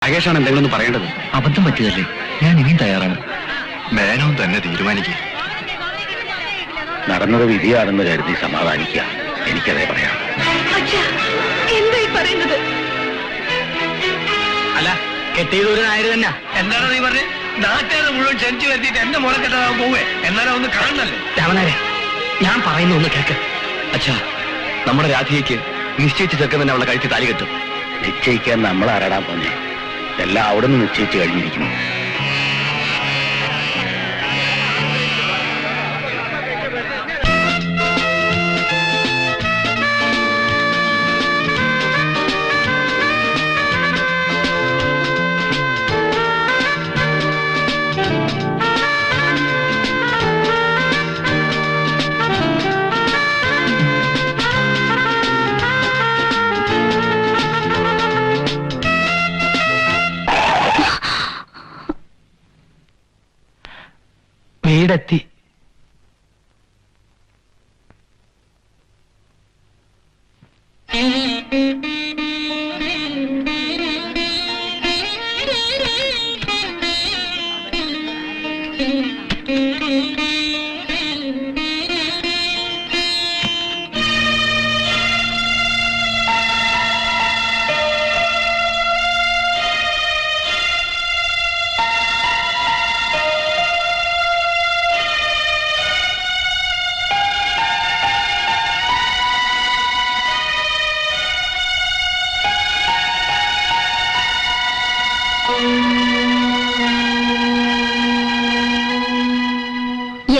രാകേഷാണ് എന്തെങ്കിലും പറയേണ്ടത്. അബദ്ധം പറ്റിയതല്ലേ, ഞാൻ ഇനിയും തയ്യാറാണ്. മേനോൻ തന്നെ തീരുമാനിക്കുക. നടന്നത് വിധിയാണെന്ന് കരുതി സമാധാനിക്കുക. എനിക്കതേ പറയാം. എന്തായി പറയുന്നത്? അല്ല, കെട്ടിയതൊരു നായര് തന്നെ. എന്താണ് നീ പറഞ്ഞ്? നാട്ടുകാരെ മുഴുവൻ ക്ഷണിച്ചു വരുത്തിയിട്ട് എന്റെ മോളെ കെട്ടാൻ പോവേ? എന്നാലും ഒന്ന് കാണണല്ലേ? രാമനാരെ, ഞാൻ പറയുന്ന ഒന്ന് കേക്ക്. അച്ഛാ, നമ്മുടെ രാധികയ്ക്ക് നിശ്ചയിച്ച ചെറുക്കൻ തന്നെ അവളെ കഴിച്ച് താലി കെട്ടും. നിശ്ചയിക്കാൻ നമ്മൾ ആരാടാൻ പോന്നെ? എല്ലാം അവിടെ നിന്ന് നിശ്ചയിച്ചു കഴിഞ്ഞിരിക്കുന്നു. വീടെത്തി.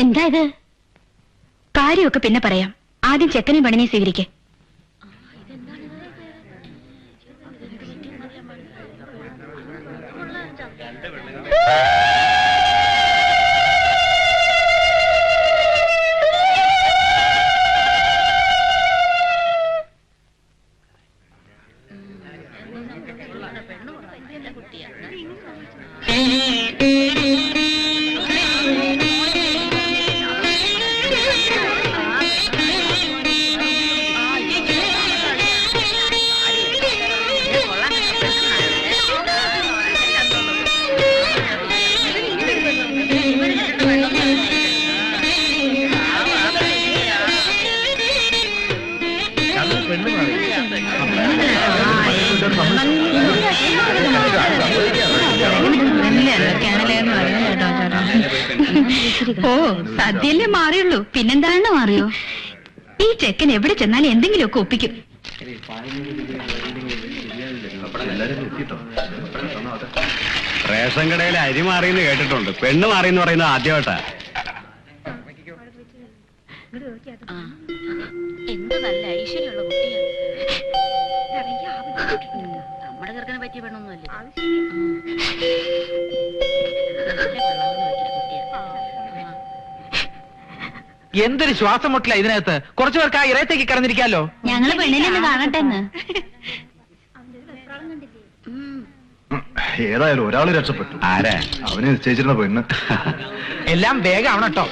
എന്താ ഇത്? കാര്യമൊക്കെ പിന്നെ പറയാം. ആദ്യം ചെക്കനെയും പെണ്ണിനെയും സ്വീകരിക്കേ. ഓ, സദ്യല്ലേ മാറിയുള്ളൂ, പിന്നെന്താണ് മാറിയോ? ഈ ചെക്കൻ എവിടെ ചെന്നാലും എന്തെങ്കിലുമൊക്കെ ഒപ്പിക്കും. റേഷൻ കടയിൽ അരി മാറിയെന്ന് കേട്ടിട്ടുണ്ട്. പെണ്ണ് മാറിയെന്ന് പറയുന്നത് ആദ്യമായിട്ടാ. എന്ത് നല്ല ഐശ്വര്യമുള്ള കുട്ടിയാണ്. നമ്മുടെ ചെറുക്കനെ പറ്റിയ പെണ്ണൊന്നുമല്ലേ. എന്തൊരു ശ്വാസം മുട്ടില്ല ഇതിനകത്ത്. കുറച്ചു പേർക്ക് ആ ഇറയത്തേക്ക് കിടന്നിരിക്കാലോ. ഞങ്ങള് പെണ്ണിനെ കാണട്ടെ. ഏതായാലും ഒരാള് രക്ഷപ്പെട്ടു. ആരാ? അവന് നിശ്ചയിച്ചിരുന്ന പെണ്ണ്. എല്ലാം വേഗം ആവണം കേട്ടോ.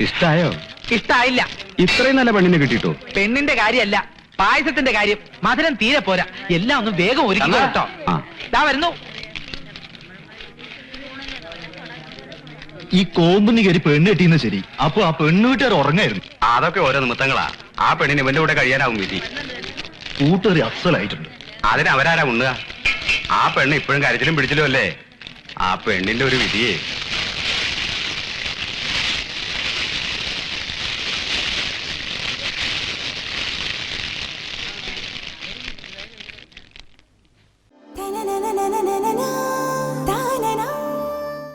ഇഷ്ടായോ? ഇഷ്ടായില്ല. ഇത്രയും നല്ല പെണ്ണിനെ കിട്ടിട്ടോ? പെണ്ണിന്റെ കാര്യമല്ല, പായസത്തിന്റെ കാര്യം. മധുരം തീരെ പോരാ. എല്ലാം ഒന്ന് വേഗം ഒരുക്കുക കേട്ടോ. ദാ വരുന്നു. ഈ കോമ്പുന്നി കയറി പെണ്ണ് കെട്ടിയെന്ന് ശരി. അപ്പൊ ആ പെണ്ണ് വീട്ടുകാർ ഉറങ്ങായിരുന്നു. അതൊക്കെ ഓരോ നിമിത്തങ്ങളാ. ആ പെണ്ണിന് ഇവന്റെ കൂടെ കഴിയാനാവും വിധി. കൂട്ടുകാരി അസലായിട്ടുണ്ട്. അതിന് അവരാരാ ഉണ്ണുക? ആ പെണ്ണ് ഇപ്പോഴും കരച്ചിലും പിടിച്ചിലും അല്ലേ? ആ പെണ്ണിന്റെ ഒരു വിധിയെ